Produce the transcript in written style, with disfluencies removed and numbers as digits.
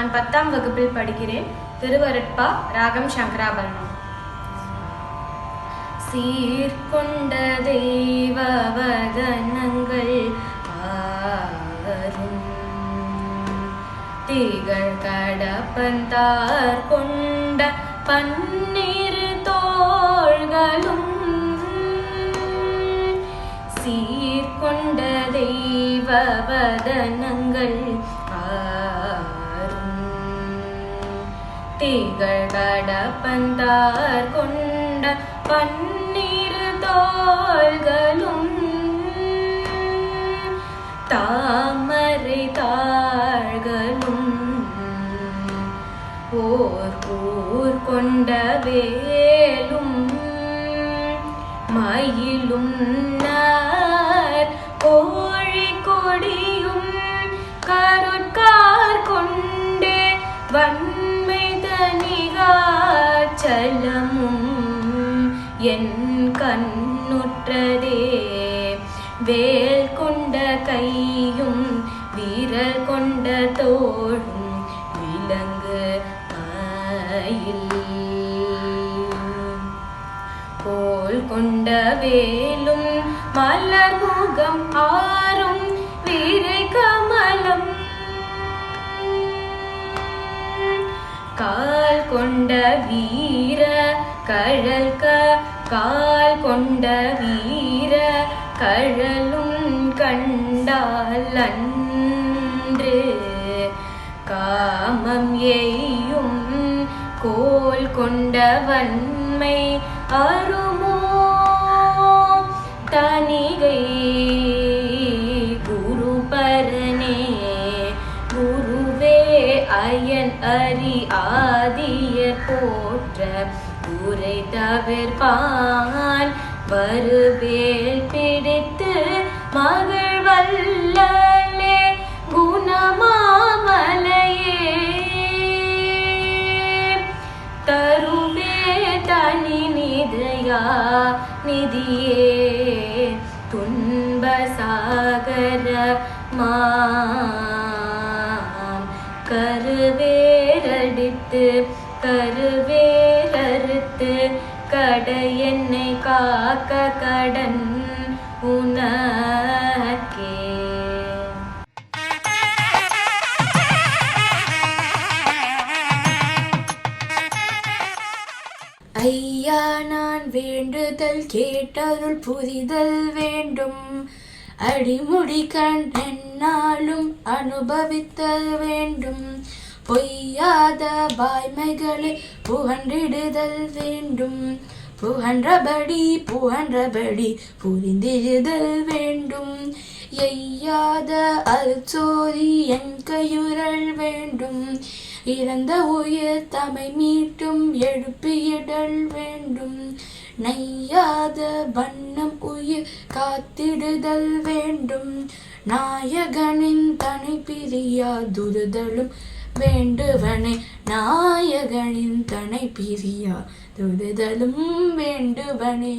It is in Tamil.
நான் 10ஆம் வகுப்பில் படிக்கிறேன். திருவருட்பா ராகம் சங்கராபரணம். சீர்கொண்ட தெய்வ வதனங்கள் ஆரும் திகழ் கடப்பந்தார் கொண்ட பன்னிரு தோள்களும் சீர்கொண்ட தெய்வ வதனங்கள் ஆரும் திகழ் கடப்பந்தார் கொண்ட பன்னிரு தோள்களும் தாமரை தாள்களும் ஓர் ஊர் கொண்ட வேலும் மயிலும் கோழி கொடியும் கருட்கார் கொண்டே வன்மை தனிகாச்சலமும் என் கண்ணுற்றதே வேல் கொண்ட கையும் வீரல் கொண்ட தோளும் விலங்கு மயில் கோல் கொண்ட வேலும் மலர் முகம் ஆறும் வீரை கமலம் கால் கொண்ட வீர கழல்க கால் கொண்ட வீர கழலும் கண்டால் அன்று காமம் எய்யும் கோல் கொண்ட வன்மை அருமோ தனிகை குரு பரனே குருவே அயன் அரி ஆதிய போற்ற உரை தவிர்ப்பான் வருவேல் பிடித்து மகள் வல்லலே குணமாமலையே தருவே தனி நிதயா நிதியே துன்ப சாகர மாம் கருவேரடித்து கருவேரறுத்து கடை என்னை காக்க கடன் உனக்கே. ஐயா நான் வேண்டுதல் கேட்டருள் புரிதல் வேண்டும் அடிமுடி கண் என்னாலும் அனுபவித்தல் வேண்டும் பொய்யாத வாய்மைகளை புகன்றிடுதல் வேண்டும் புகன்றபடி புரிந்திடுதல் வேண்டும் எய்யாத அல்சோதி என் கையுறல் வேண்டும் இறந்த உயிர் தமை மீட்டும் எழுப்பியிடல் வேண்டும் நையாத வண்ணம் உயிர் காத்திடுதல் வேண்டும் நாயகனின் தனி பிரியா துருதலும் வேண்டுவனே நாயகனின் தனை பிரியா துருதலும் வேண்டுவனே.